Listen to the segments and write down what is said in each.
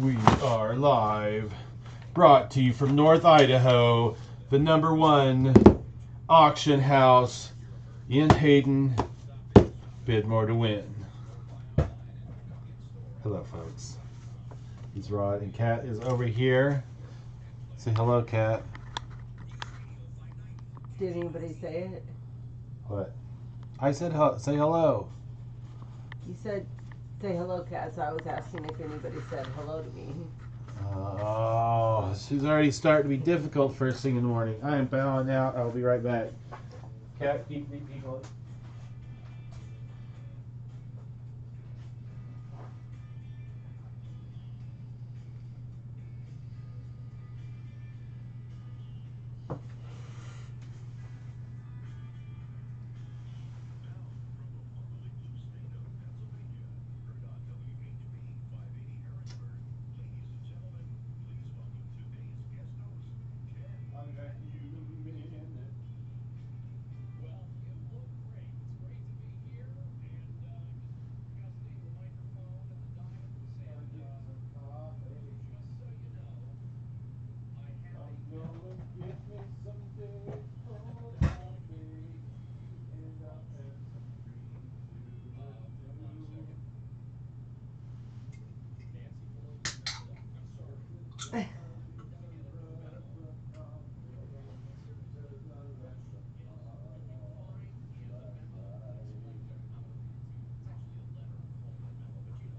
We are live, brought to you from North Idaho, the #1 auction house in Hayden. Bid more to win. Hello, folks. He's Rod, and Kat is over here. Say hello, Kat. Did anybody say it? What? I said say hello. You said say hello, Kat, so I was asking if anybody said hello to me. Oh, she's already starting to be difficult first thing in the morning. I am bowing out. I'll be right back. Kat, keep going.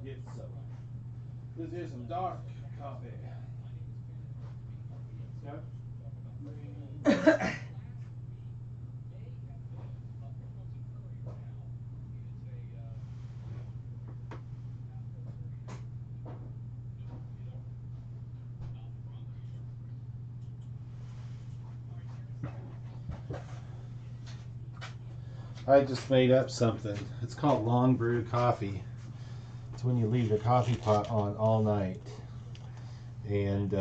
Get some. This is some dark coffee. Yep. I just made up something. It's called long brew coffee. It's when you leave the coffee pot on all night and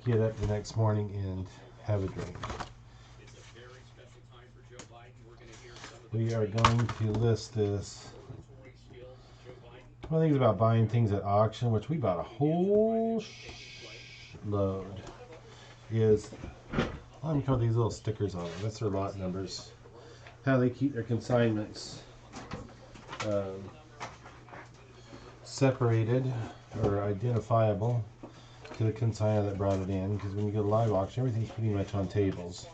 get up the next morning and have a drink. We are going to list this. One of the things about buying things at auction, which we bought a whole load, is I'm put these little stickers on them. That's their lot numbers. How they keep their consignments separated or identifiable to the consignor that brought it in, because when you go to live auction, everything's pretty much on tables,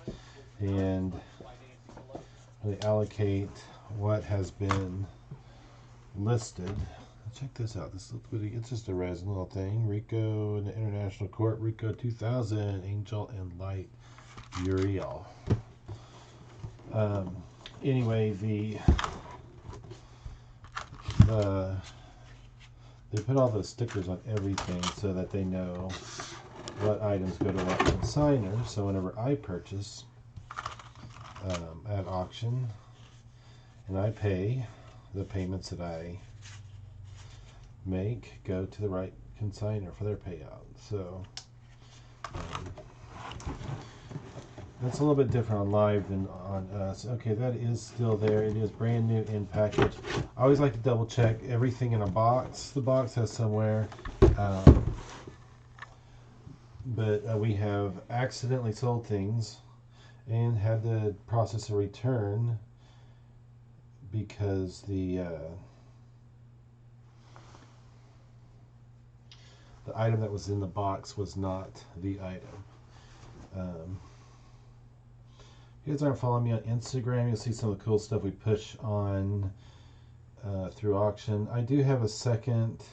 and they allocate what has been listed. Check this out. This looks good. It's just a resin little thing. Rico and the International Court, Rico 2000, Angel and Light Uriel. Anyway, they put all those stickers on everything so that they know what items go to what consignor. So whenever I purchase at auction and I pay, the payments that I make go to the right consignor for their payout. So that's a little bit different on live than on us. Okay, that is still there. It is brand new in package. I always like to double check everything in a box. The box has somewhere, but we have accidentally sold things and had to process a return because the item that was in the box was not the item. If you guys aren't following me on Instagram, you'll see some of the cool stuff we push on through auction. I do have a second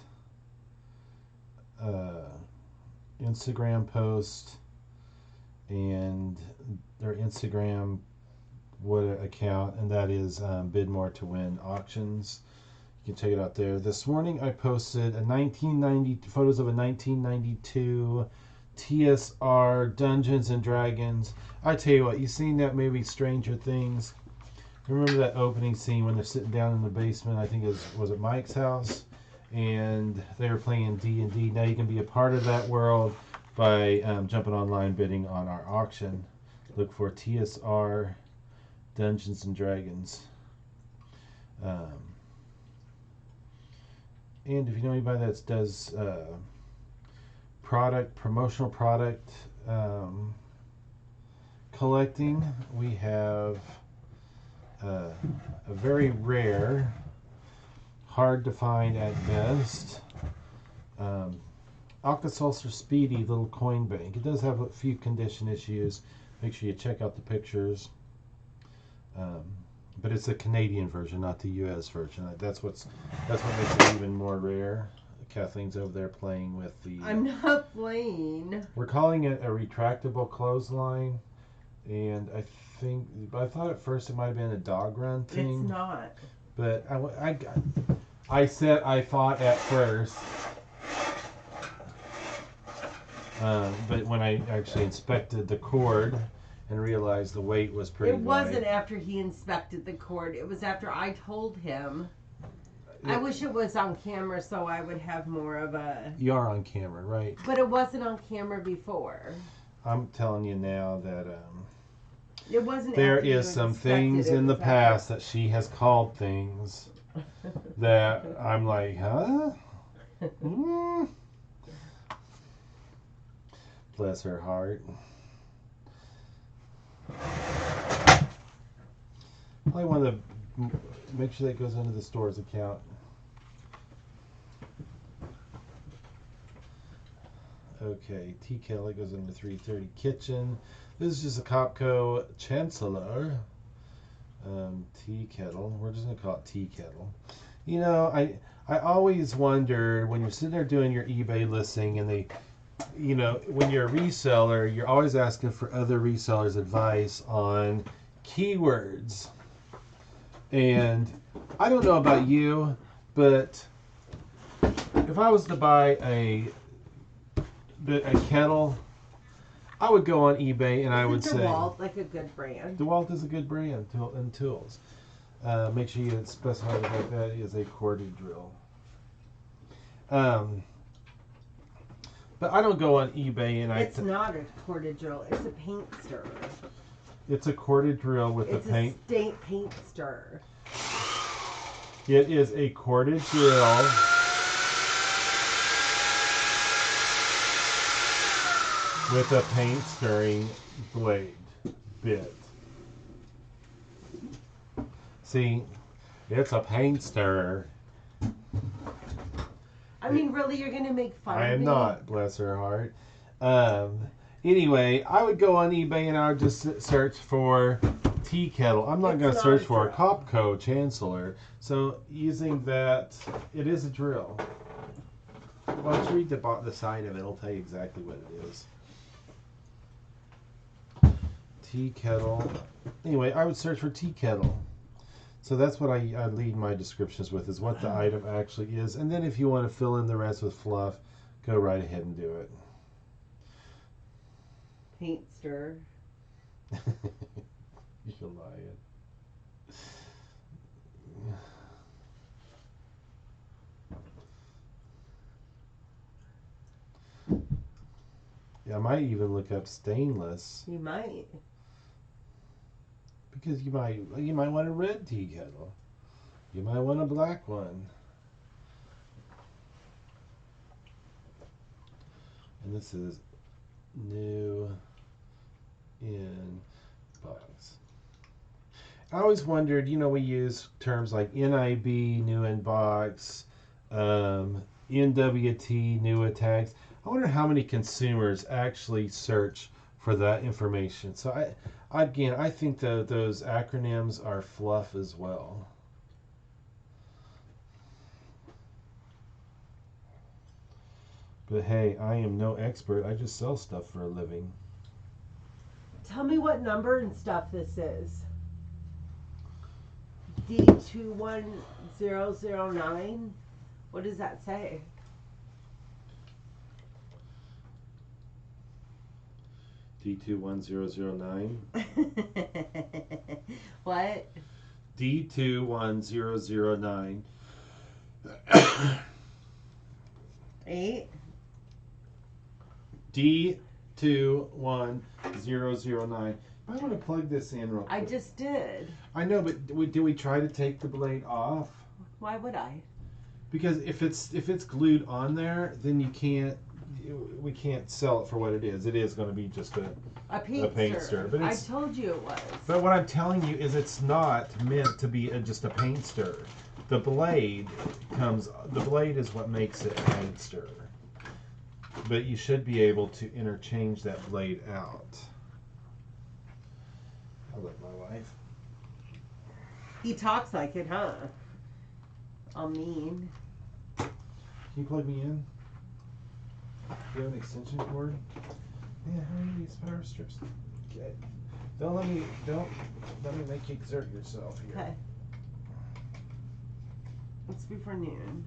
Instagram post and their Instagram account, and that is Bid More to Win Auctions. You can check it out there. This morning I posted photos of a 1992 TSR Dungeons and Dragons. I tell you what, you seen that movie Stranger Things? Remember that opening scene when they're sitting down in the basement? I think was it Mike's house, and they were playing D&D. Now you can be a part of that world by jumping online bidding on our auction. Look for TSR Dungeons and Dragons. And if you know anybody that does promotional product collecting, we have a very rare, hard to find at best, Alka-Seltzer Speedy little coin bank. It does have a few condition issues. Make sure you check out the pictures. But it's a Canadian version, not the U.S. version. That's what makes it even more rare. Kathleen's over there playing with the. I'm not playing. We're calling it a retractable clothesline, and I thought at first it might have been a dog run thing. It's not. But I thought at first. But when I actually inspected the cord and realized the weight was pretty light. It wasn't after he inspected the cord. It was after I told him. I wish it was on camera so I would have more of a... You are on camera, right? But it wasn't on camera before. I'm telling you now that it wasn't. There is some things in the past that she has called things that I'm like, huh? Bless her heart. I want to make sure that goes into the store's account. Okay, tea kettle goes into 330 kitchen. This is just a Copco Chancellor tea kettle. We're just gonna call it tea kettle. You know, I always wonder when you're sitting there doing your eBay listing and they, you know, when you're a reseller, you're always asking for other resellers' advice on keywords. And I don't know about you, but if I was to buy a kettle, I would go on eBay and I would say DeWalt like a good brand. DeWalt is a good brand and tools. Make sure you specify that that is a corded drill. But I don't go on eBay and It's not a corded drill. It's a paint stirrer. It's a corded drill with the paint. It's a paint stirrer. It is a corded drill. With a paint stirring blade bit. See, it's a paint stirrer. I mean, really, you're going to make fun of me? I am not, bless her heart. Anyway, I would go on eBay and I would just search for tea kettle. I'm not going to search for a Copco Chancellor. So using that, it is a drill. Why don't you read the side of it? It'll tell you exactly what it is. Tea kettle. Anyway, I would search for tea kettle. So that's what I lead my descriptions with, is what the item actually is. And then if you want to fill in the rest with fluff, go right ahead and do it. Paint stir. You're lying. Yeah, I might even look up stainless. You might. Because you might want a red tea kettle. You might want a black one. And this is new in box. I always wondered, you know, we use terms like NIB, new in box, NWT, new tags. I wonder how many consumers actually search for that information. So I think that those acronyms are fluff as well. But hey, I am no expert. I just sell stuff for a living. Tell me what number and stuff this is. D21009. What does that say? D21009. What? D21009. 8? D21009. I want to plug this in real quick. I just did. I know, but do we try to take the blade off? Why would I? Because if it's glued on there, then we can't sell it for what it is. It is going to be just a paint stir. But I told you it was. But what I'm telling you is it's not meant to be just a paint stir. The blade is what makes it a paint stir. But you should be able to interchange that blade out. I love my wife. He talks like it, huh? I mean. Can you plug me in? Do you have an extension cord? Yeah, how many of these power strips? Okay. Don't let me make you exert yourself here. Okay. It's before noon.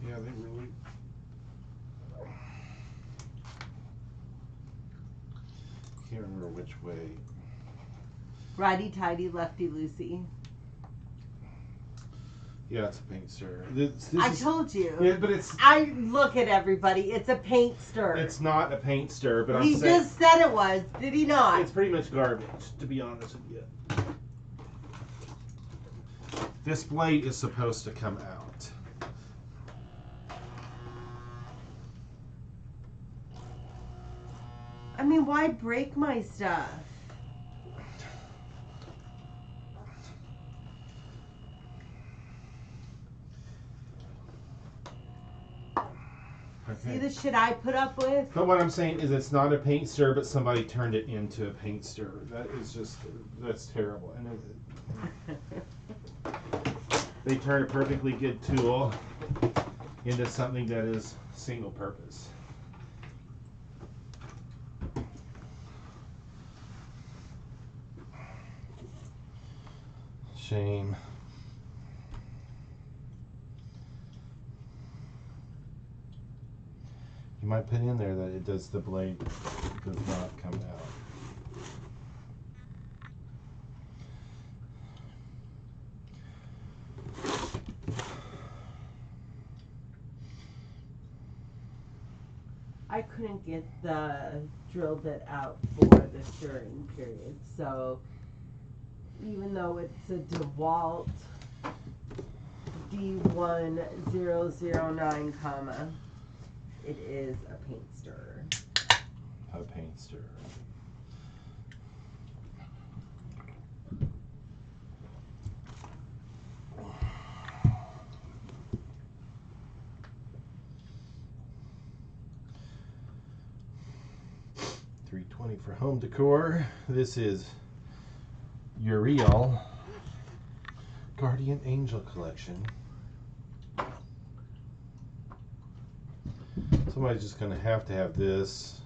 Yeah, they really. Can't remember which way. Righty tighty, lefty loosey. Yeah, it's a paint stir. I told you. Yeah, but it's. I look at everybody. It's a paint stir. It's not a paint stir, but He just said it was. Did he not? It's pretty much garbage, to be honest with you. This blade is supposed to come out. I mean, why break my stuff? Okay. See the shit I put up with? But what I'm saying is it's not a paint stir, but somebody turned it into a paint stir. That's terrible. And they turn a perfectly good tool into something that is single purpose. Shame. You might put in there that the blade does not come out. I couldn't get the drill bit out for the stirring period, so even though it's a DeWalt D1009 comma, it is a paint stirrer. A paint stirrer. $320 for home decor. This is Uriel Guardian Angel Collection. Somebody's just going to have this.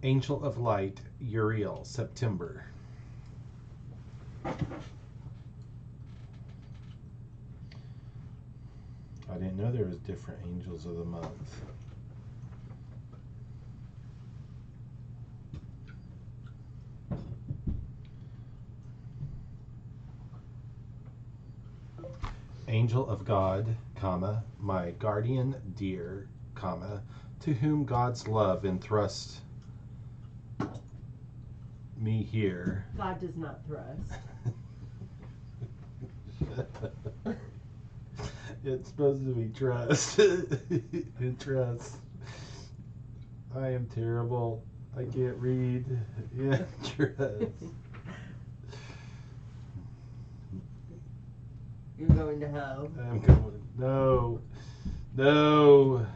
Angel of Light, Uriel, September. I didn't know there was different angels of the month. Angel of God, comma, my guardian dear, comma, to whom God's love entrusts me here. God does not thrust. It's supposed to be trust. Trust. I am terrible. I can't read. Yeah, trust. You're going to hell. I'm going. No. No.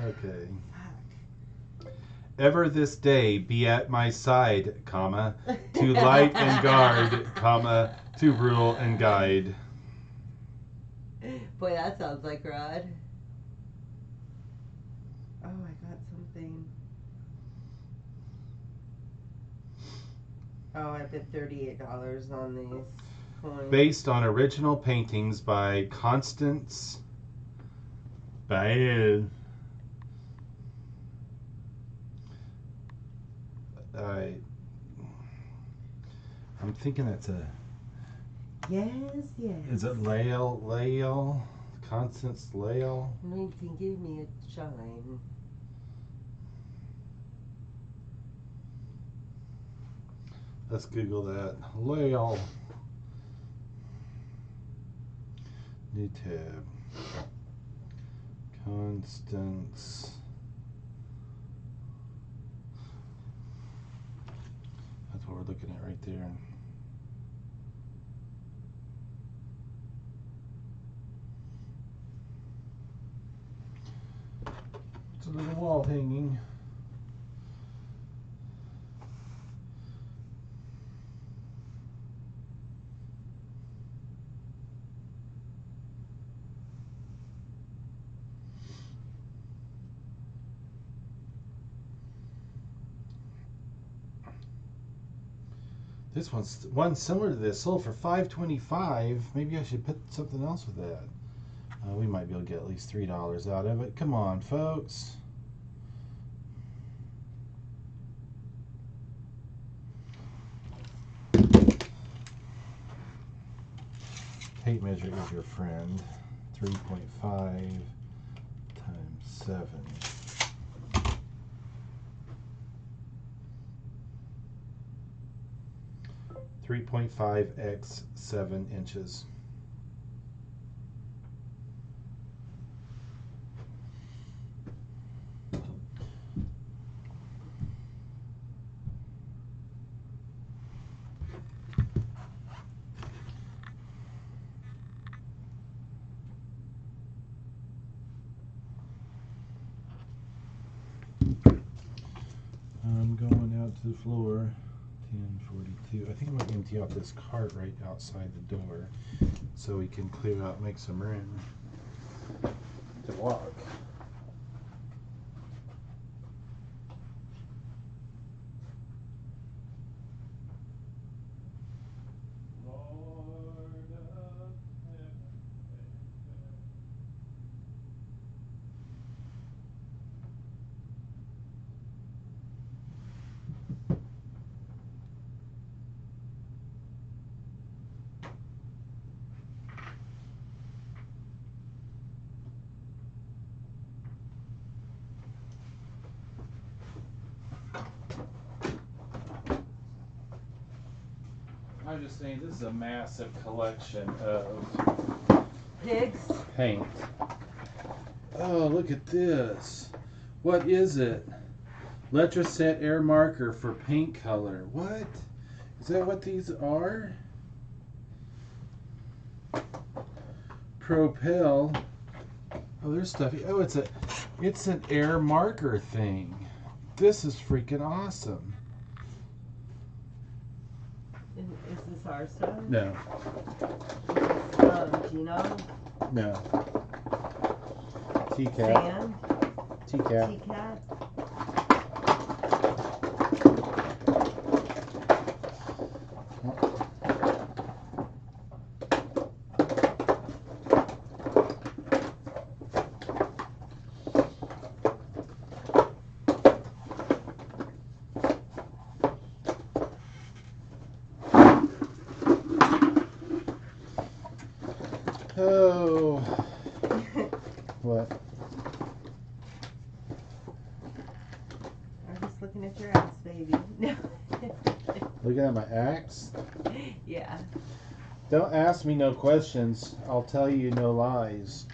Okay. ever this day be at my side, comma, to light and guard, comma, to rule and guide. Boy, that sounds like Rod. Oh, I got something. Oh, I bet $38 on these coins. Based on original paintings by Constance Bail. I'm thinking that's a. Yes, yes. Is it Lael? Constance Lael? You can give me a shine. Let's Google that. Lael. New tab. Constance. That's what we're looking at right there. It's a little wall hanging. This one's similar to this, sold for $5.25. Maybe I should put something else with that. We might be able to get at least $3 out of it. Come on, folks. Tape measure is your friend. 3.5 times 7. 3.5 x 7 inches. I'm going out to the floor. 10:42. I think I'm going to empty out this cart right outside the door so we can clear out, make some room to walk. I'm just saying, this is a massive collection of Pigs? paint. Oh, look at this. What is it? Letraset air marker for paint color. What? Is that what these are? Propel. Oh, there's stuff. Oh, it's an air marker thing. This is freaking awesome. Is this our stuff? No. Gino? No. TCAT. Sand? TCAT. TCAT? Oh. What? I'm just looking at your ass, baby. No. Looking at my axe? Yeah. Don't ask me no questions. I'll tell you no lies.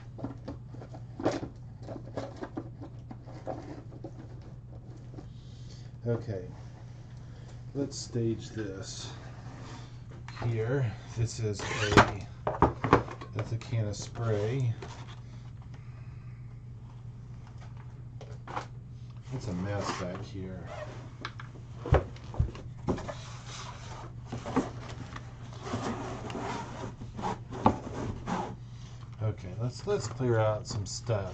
Okay. Let's stage this. Here, that's a can of spray. It's a mess back here. Okay, let's clear out some stuff.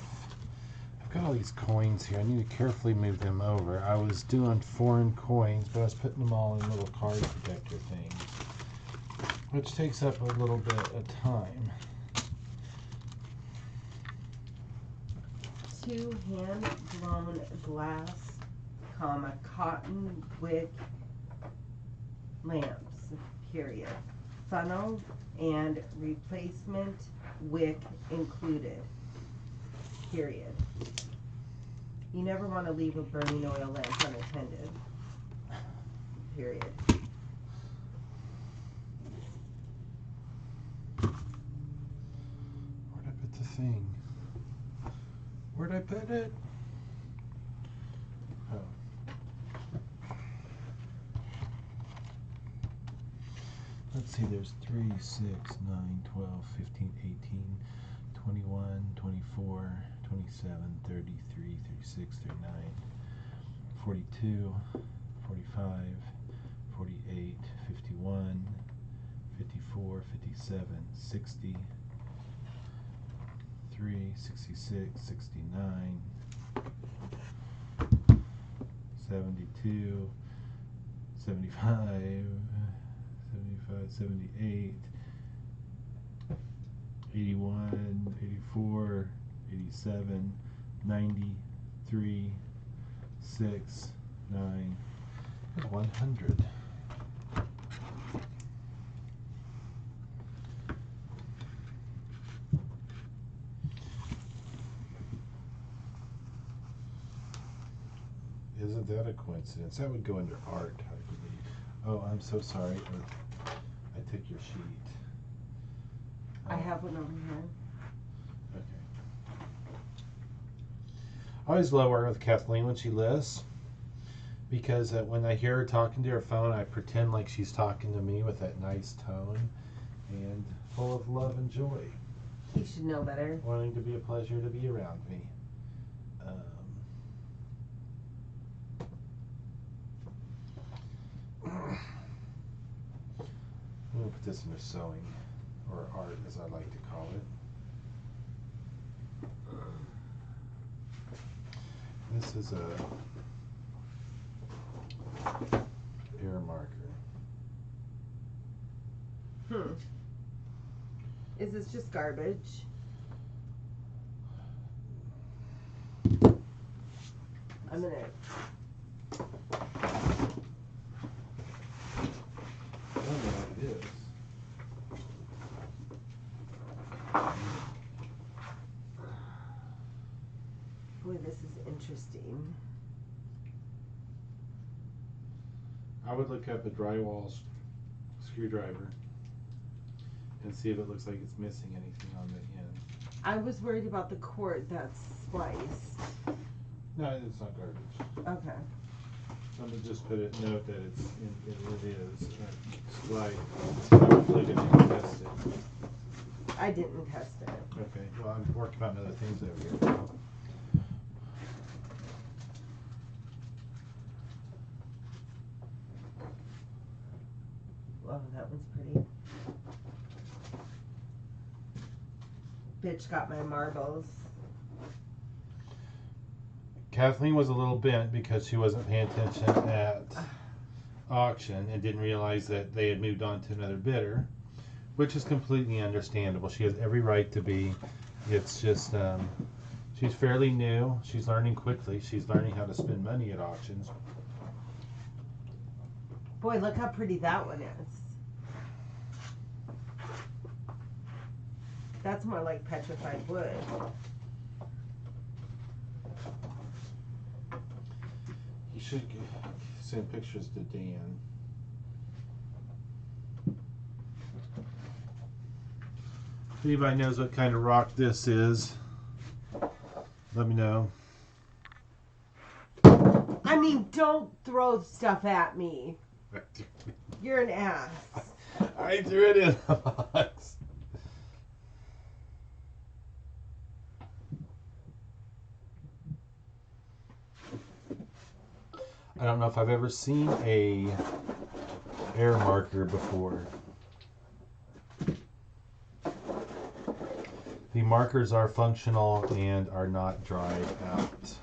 I've got all these coins here. I need to carefully move them over. I was doing foreign coins, but I was putting them all in little card protector things, which takes up a little bit of time. 2 hand-blown glass, cotton wick lamps, period. Funnel and replacement wick included, period. You never want to leave a burning oil lamp unattended, period. Where'd I put the thing? Where'd I put it? Oh. Let's see, there's 3, 6, 9, 12, 15, 18, 21, 24, 27, 33, 36, 39, 42, 45, 48, 51, 54, 57, 60, 66, 69, 72, 75, 78, 81, 84, 87, 93, 6, 9, and 100. Isn't that a coincidence? That would go under art, I believe. Oh, I'm so sorry. I took your sheet. I have one over here. Okay. I always love working with Kathleen when she lists, because when I hear her talking to her phone, I pretend like she's talking to me with that nice tone and full of love and joy. You should know better. Wanting to be a pleasure to be around me. I'm going to put this into sewing, or art as I like to call it. This is a air marker. Is this just garbage? I'm gonna. I don't know what it is. Boy, this is interesting. I would look up a drywall screwdriver and see if it looks like it's missing anything on the end. I was worried about the cord that's spliced. No, it's not garbage. Okay. I'm gonna just put a note that it is like I hopefully didn't test it. I didn't test it. Okay. Well, I'm working on other things over here. Whoa, that one's pretty. Bitch got my marbles. Kathleen was a little bent because she wasn't paying attention at auction and didn't realize that they had moved on to another bidder, which is completely understandable. She has every right to be. It's just she's fairly new. She's learning quickly. She's learning how to spend money at auctions. Boy, look how pretty that one is. That's more like petrified wood. You should send pictures to Dan. If anybody knows what kind of rock this is, let me know. I mean, don't throw stuff at me. You're an ass. I threw it in the box. I don't know if I've ever seen a air marker before. The markers are functional and are not dried out.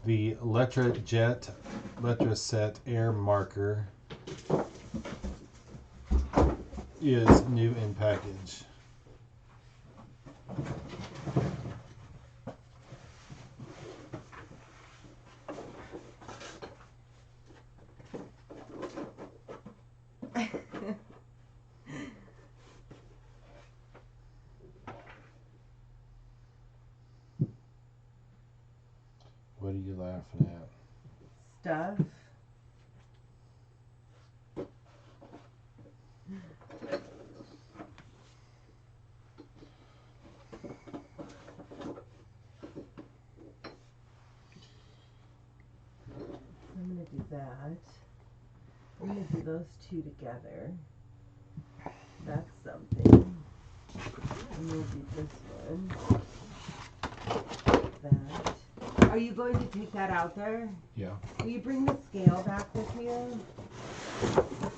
The Letrajet Letraset air marker is new in package. What are you laughing at? Stuff. I'm gonna do that. I'm gonna do those two together. That's something. I'm gonna do this one. That. Are you going to take that out there? Yeah. Will you bring the scale back with you?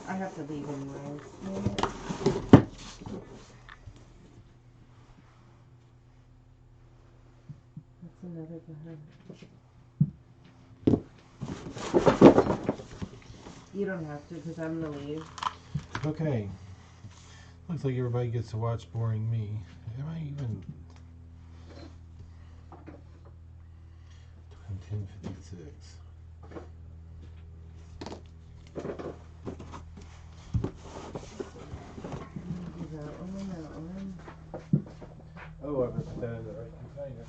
I have to leave anyways. That's another behind. You don't have to because I'm gonna leave. Okay. Looks like everybody gets to watch boring me. Am I even 10:56? Do that one and that one. Oh, I put that in the right container.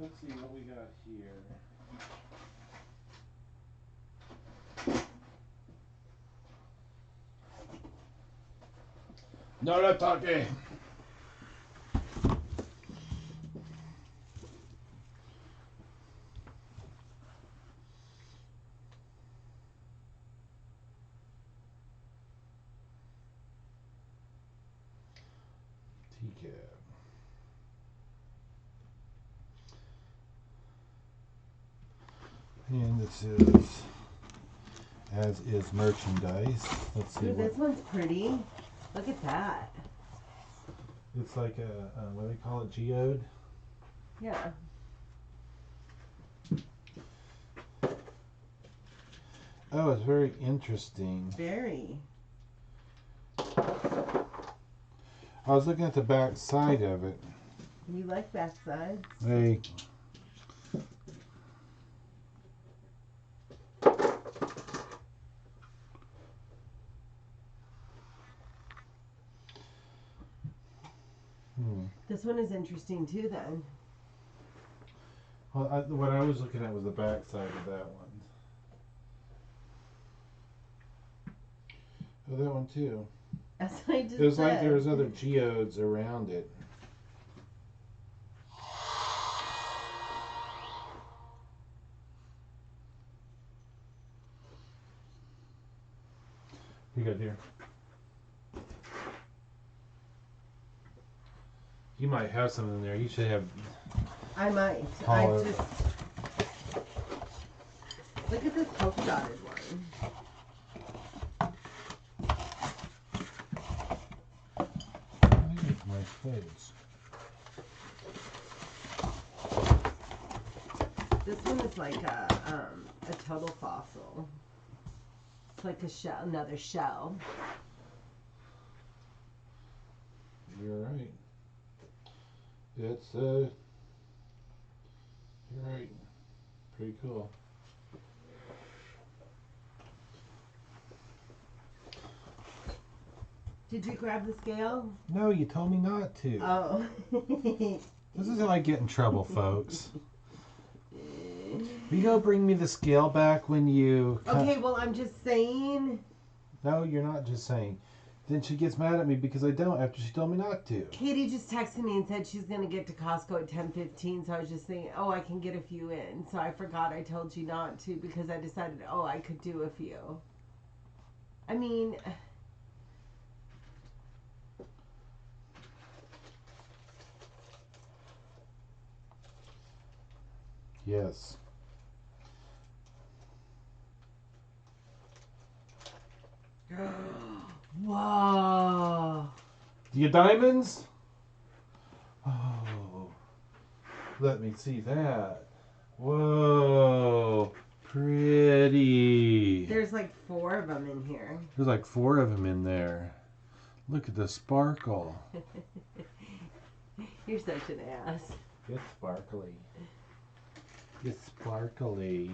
Let's see what we got here. Naratake. TCAB. And this is, as is merchandise. Let's see Ooh, what. this one's pretty. Look at that. It's like a, what do they call it, geode? Yeah. Oh, it's very interesting. Very. I was looking at the back side of it. You like backsides? Hey. This one is interesting too then. Well, what I was looking at was the back side of that one. Oh, that one too. That's what I just It was said. like there was other geodes around it. You got deer. You might have some in there. You should have. I might. Hollow. I just look at this polka dotted one. My face. This one is like a total fossil. It's like a shell, another shell. You're right. It's you're right. Pretty cool. Did you grab the scale? No, you told me not to. Oh. This is how I get in trouble, folks. You go bring me the scale back when you. Okay, well, I'm just saying. No, you're not just saying. Then she gets mad at me because I don't after she told me not to. Katie just texted me and said she's gonna get to Costco at 10:15. So I was just thinking, oh, I can get a few in. So I forgot I told you not to because I decided, oh, I could do a few. I mean, Yes. whoa. Do you diamonds? Oh, let me see that. Whoa, pretty. There's like 4 of them in here. There's like 4 of them in there. Look at the sparkle. You're such an ass. It's sparkly. It's sparkly.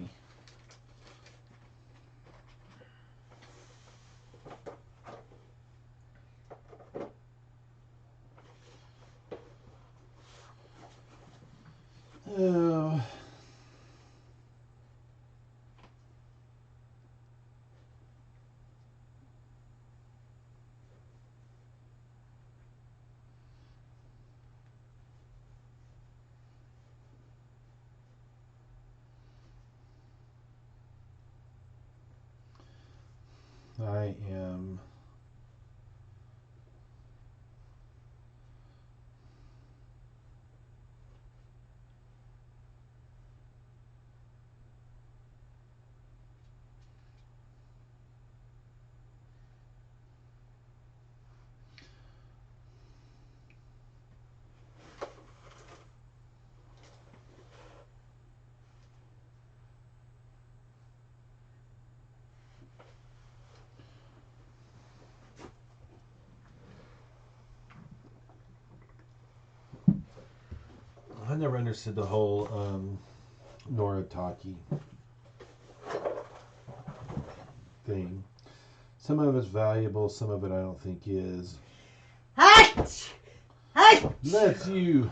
Oh. I am I never understood the whole Noritake thing. Some of it's valuable, some of it I don't think is. Hutch! Hutch! Let's you.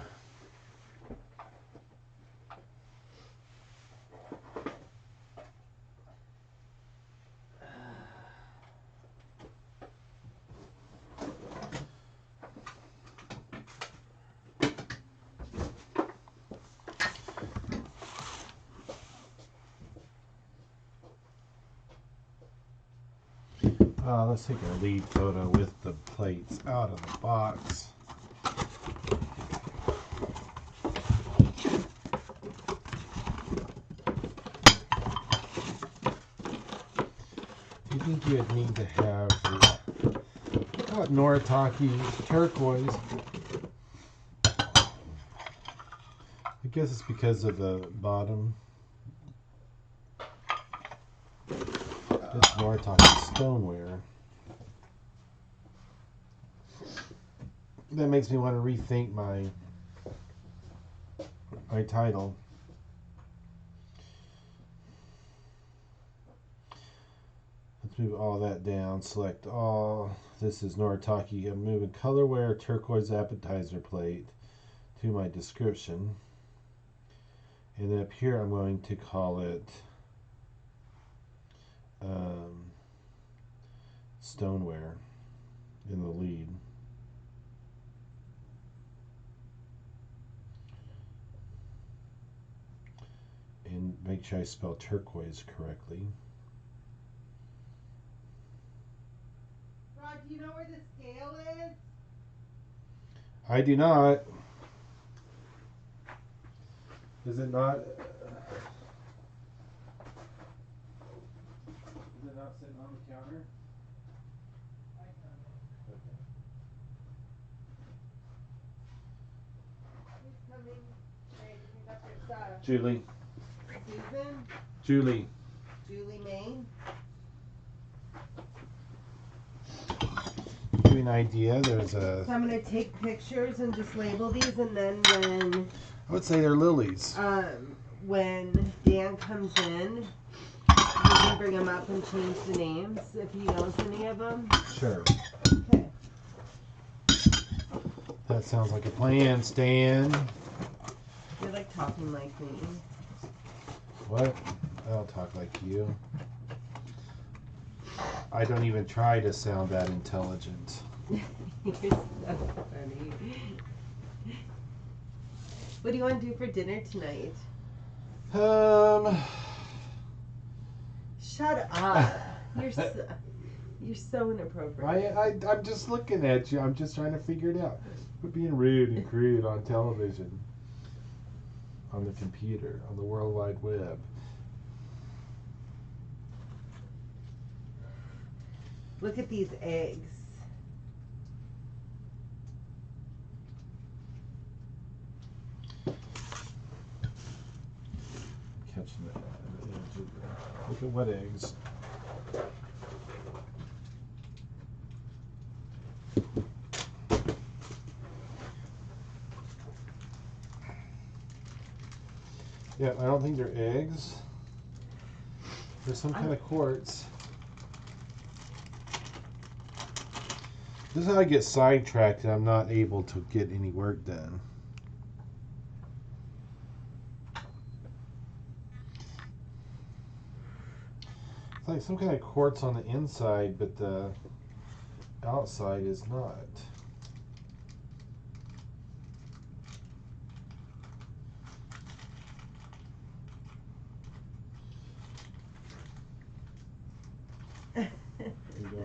Let's take a lead photo with the plates out of the box. Do you think you'd need to have the Noritake turquoise? I guess it's because of the bottom. It's Noritake stoneware. That makes me want to rethink my title. Let's move all that down. Select all. This is Noritake. I'm moving colorware turquoise appetizer plate to my description. And then up here I'm going to call it stoneware in the lead. And make sure I spell turquoise correctly. Rod, do you know where the scale is? I do not. Is it not? Is it not sitting on the counter? I found it. Okay. Who's coming? Hey, to pick up your stuff. Julie. Susan? Julie. Julie Main? Give you an idea. There's a. So I'm gonna take pictures and just label these, and then I would say they're lilies. when Dan comes in, you can bring them up and change the names if he knows any of them. Sure. Okay. That sounds like a plan, Stan. You're like talking like me. What? I don't talk like you. I don't even try to sound that intelligent. You're so funny. What do you want to do for dinner tonight? Um, Shut up. You're so inappropriate. I'm just looking at you. I'm just trying to figure it out. We're being rude and crude on television, on the computer, on the World Wide Web. Look at these eggs. Catching the edge of the, look at what eggs. Yeah, I don't think they're eggs. They're some kind of quartz. This is how I get sidetracked and I'm not able to get any work done. It's like some kind of quartz on the inside, but the outside is not. There you go.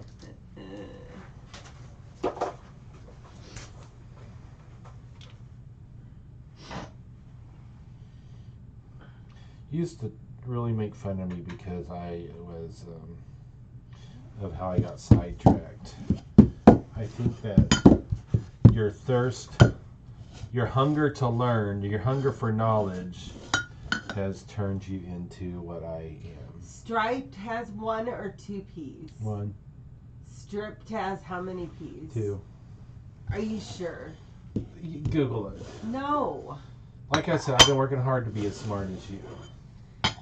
Used to really make fun of me because I was of how I got sidetracked. I think that your thirst, your hunger to learn, your hunger for knowledge has turned you into what I am. Striped has 1 or 2 peas. 1. Stripped has how many peas? 2. Are you sure? Google it. No. Like I said, I've been working hard to be as smart as you.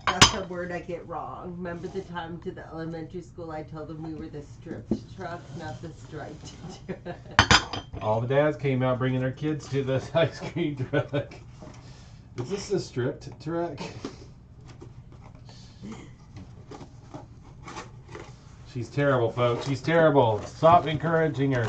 That's a word I get wrong. Remember the time to the elementary school I told them we were the stripped truck, not the striped truck. All the dads came out bringing their kids to the ice cream truck. Is this the stripped truck? She's terrible, folks. She's terrible. Stop encouraging her.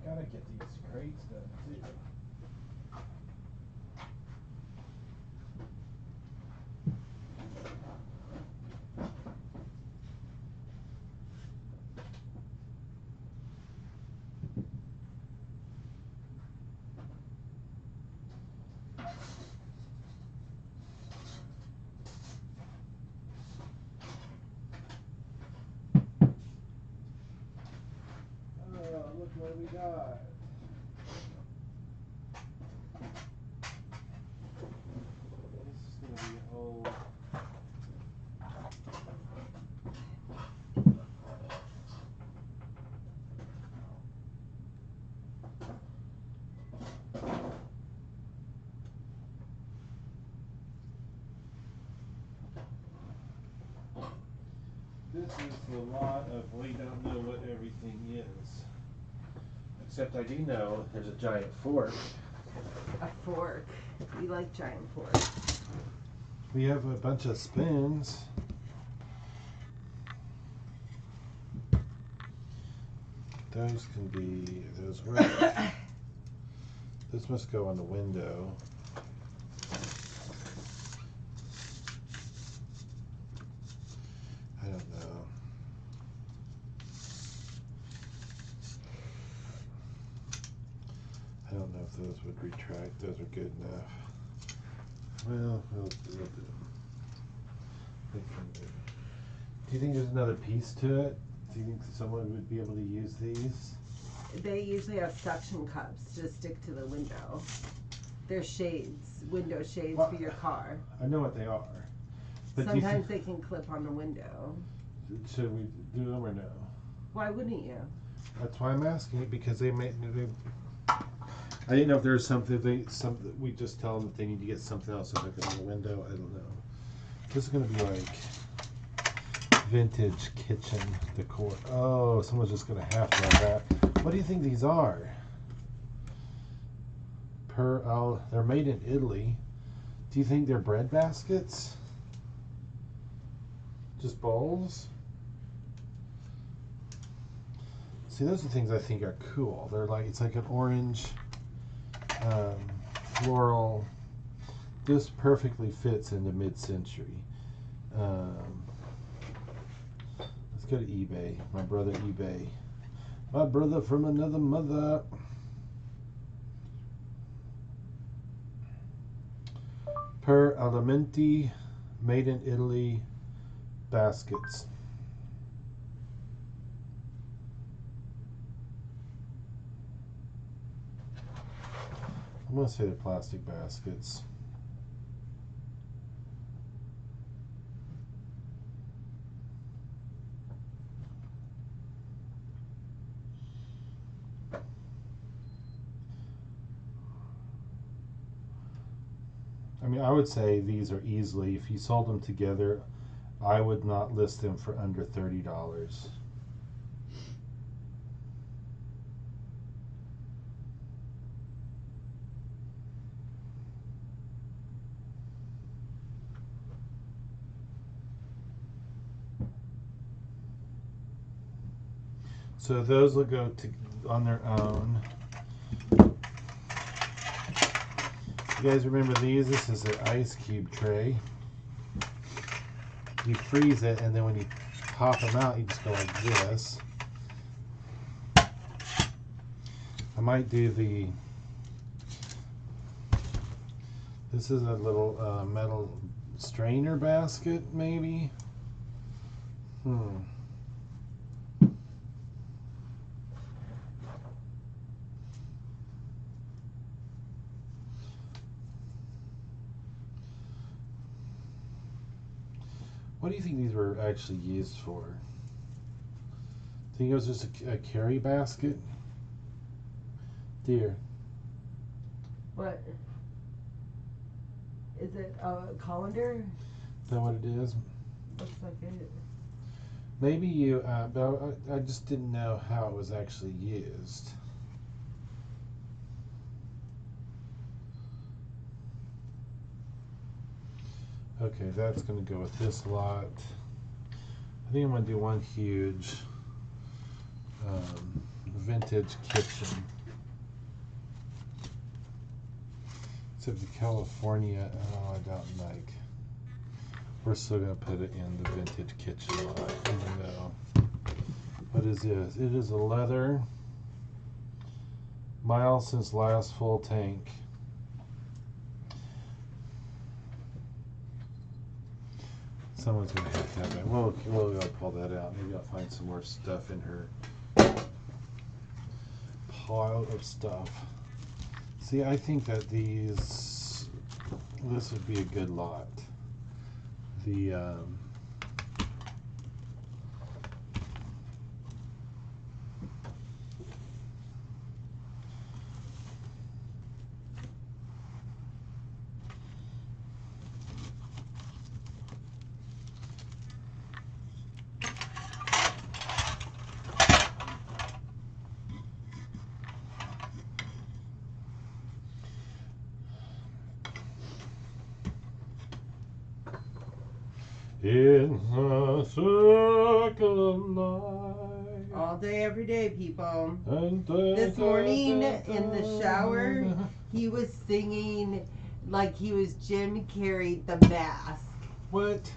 Gotta get these crates done too. Oh, look what we got. This is gonna be a whole. This is a lot of, we don't know what everything is. Except I do know there's a giant fork. A fork. We like giant forks. We have a bunch of spoons. Those can be, those work. This must go on the window. I don't know. I don't know if those would retract. Those are good enough. Well, we'll do them. Do you think there's another piece to it? Do you think someone would be able to use these? They usually have suction cups to stick to the window. They're shades, window shades for your car. I know what they are. But do you Sometimes they can clip on the window. should we do them or no? Why wouldn't you? That's why I'm asking it, because they may. I didn't know if there was something we just tell them that they need to get something else to hook it on the window. I don't know. This is gonna be like vintage kitchen decor. Oh, someone's just gonna have to have that. What do you think these are? They're made in Italy. Do you think they're bread baskets? Just bowls? See, those are things I think are cool. They're like, it's like an orange floral. This perfectly fits into mid-century. Let's go to eBay. My brother eBay. My brother from another mother. Per Alimenti, made in Italy, baskets. I'm going to say the plastic baskets. I mean, I would say these are easily, if you sold them together, I would not list them for under $30. So those will go to on their own. You guys remember these? This is an ice cube tray. You freeze it, and then when you pop them out, you just go like this. I might do this is a little metal strainer basket, maybe. What do you think these were actually used for? Think it was just a carry basket? Dear. What? Is it a colander? Is that what it is? Looks like it. Maybe you, but I just didn't know how it was actually used. Okay, that's going to go with this lot. I think I'm going to do one huge vintage kitchen. Except the California, I don't like. We're still going to put it in the vintage kitchen lot, even though. What is this? It is a leather. Miles since last full tank. Someone's going to have that. We'll pull that out. Maybe I'll find some more stuff in her pile of stuff. See, I think that this would be a good lot. The in a circle of life. All day, every day, people. And This morning in the shower, he was singing like he was Jim Carrey, The Mask. What?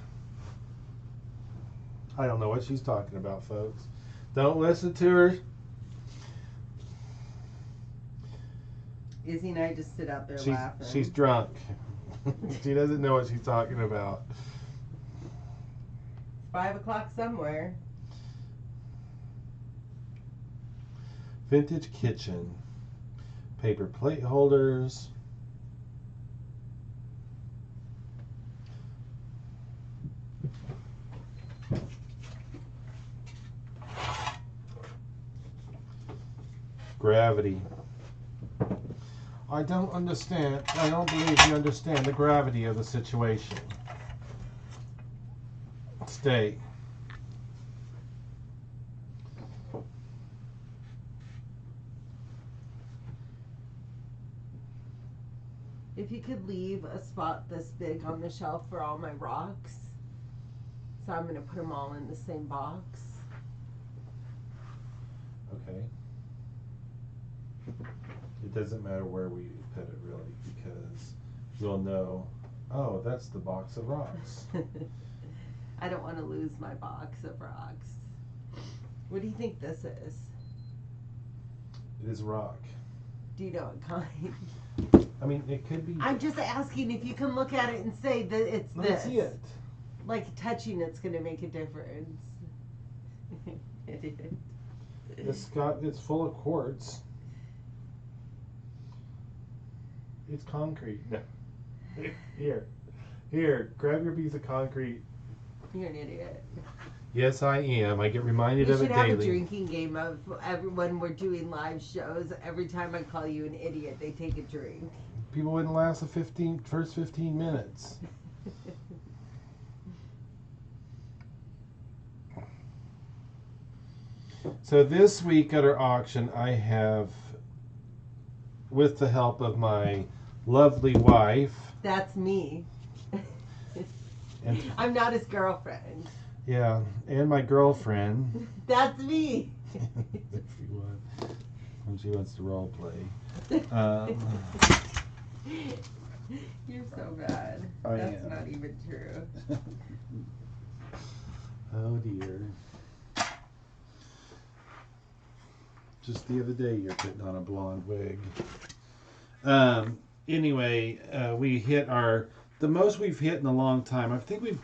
I don't know what she's talking about, folks. Don't listen to her. Izzy and I just sit out there laughing. She's drunk. She doesn't know what she's talking about. 5 o'clock somewhere. Vintage kitchen. Paper plate holders. Gravity. I don't understand. I don't believe you understand the gravity of the situation. Stay. If you could leave a spot this big on the shelf for all my rocks. So I'm going to put them all in the same box. Okay. It doesn't matter where we put it really, because you'll know, oh, that's the box of rocks. I don't want to lose my box of rocks. What do you think this is? It is rock. Do you know what kind? I mean, it could be. I'm just asking if you can look at it and say that it's Let me this. see it. Like touching it's going to make a difference. Idiot. It's full of quartz. It's concrete. No. Here, grab your piece of concrete. You're an idiot. Yes, I am. I get reminded We of it should have daily. a drinking game of when we're doing live shows. Every time I call you an idiot, they take a drink. People wouldn't last the first 15 minutes. So this week at our auction, I have, with the help of my lovely wife, That's me. and I'm not his girlfriend. yeah, and my girlfriend, That's me. if you would, when she wants to role play. You're so bad. I That's am. not even true. Oh dear. Just the other day, you're putting on a blonde wig. Anyway, we hit the most we've hit in a long time. I think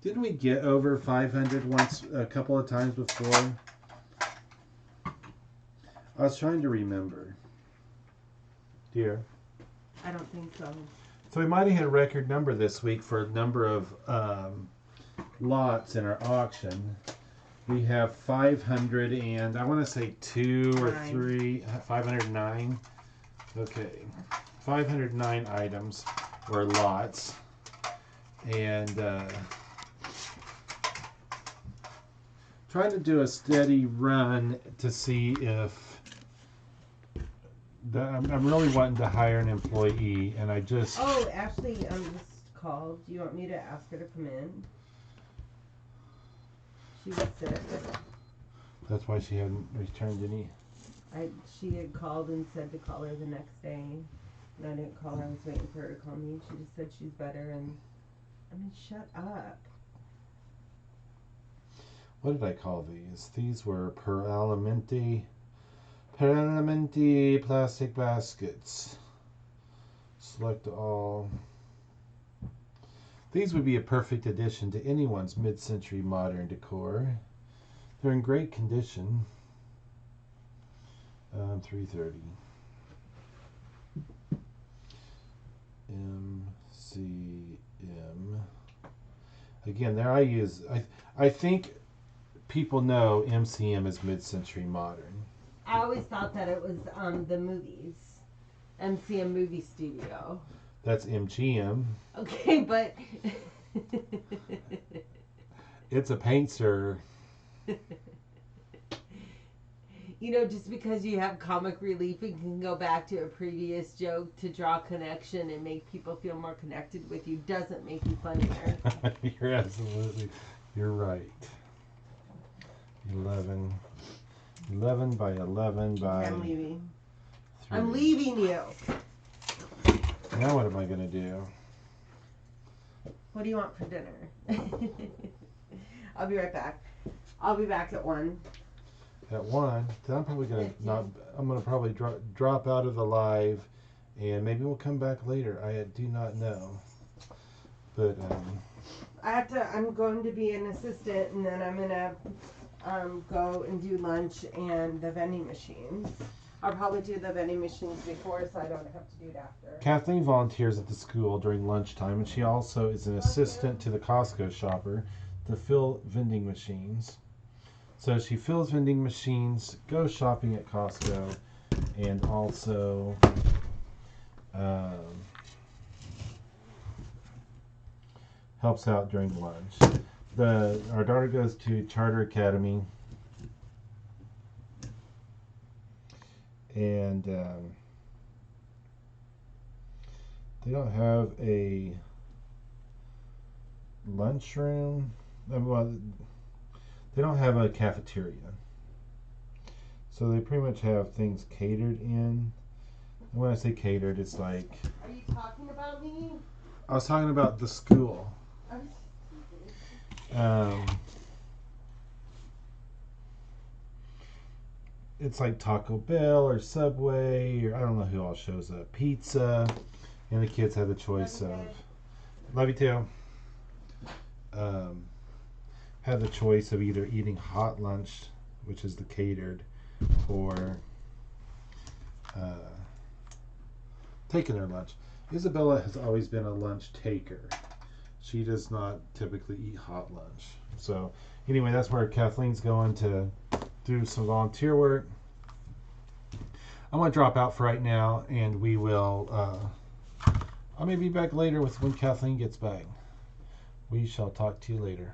didn't we get over 500 once, a couple of times before? I was trying to remember. Dear. I don't think so. So we might have hit a record number this week for a number of lots in our auction. We have 500 and I want to say 509. Okay, 509 items or lots, and trying to do a steady run to see if I'm really wanting to hire an employee, and I just Oh, Ashley just called. Do you want me to ask her to come in? She was sick. that's why she hadn't returned any. She had called and said to call her the next day. And I didn't call her. I was waiting for her to call me. She just said she's better. And I mean, shut up. What did I call these? These were per plastic baskets. Select all. These would be a perfect addition to anyone's mid-century modern decor. They're in great condition. 330. MCM. Again, there I think people know MCM is mid-century modern. I always thought that it was the movies. MCM Movie Studio. That's MGM. Okay, but... It's a painter. You know, just because you have comic relief and can go back to a previous joke to draw connection and make people feel more connected with you doesn't make you funnier. You're right. 11 by 11 by... I'm leaving. 3. I'm leaving you. Now what am I going to do? What do you want for dinner? I'll be right back. I'll be back at 1. At 1, then I'm probably going Yeah. to I'm going to probably drop out of the live, and maybe we'll come back later. I do not know. But I'm going to be an assistant, and then I'm going to go and do lunch and the vending machines. I'll probably do the vending machines before, so I don't have to do it after. Kathleen volunteers at the school during lunchtime, and she also is an assistant to the Costco shopper to fill vending machines. So she fills vending machines, goes shopping at Costco, and also helps out during lunch. Our daughter goes to Charter Academy, and they don't have a lunchroom. Well, they don't have a cafeteria, so they pretty much have things catered in. And when I say catered, it's like. Are you talking about me? I was talking about the school. It's like Taco Bell or Subway, or I don't know who all shows up. Pizza, and the kids have the choice of. Love you too. Have the choice of either eating hot lunch, which is the catered, or taking their lunch. Isabella has always been a lunch taker. She does not typically eat hot lunch. So anyway, that's where Kathleen's going to do some volunteer work. I'm going to drop out for right now, and we will. I may be back later with when Kathleen gets back. We shall talk to you later.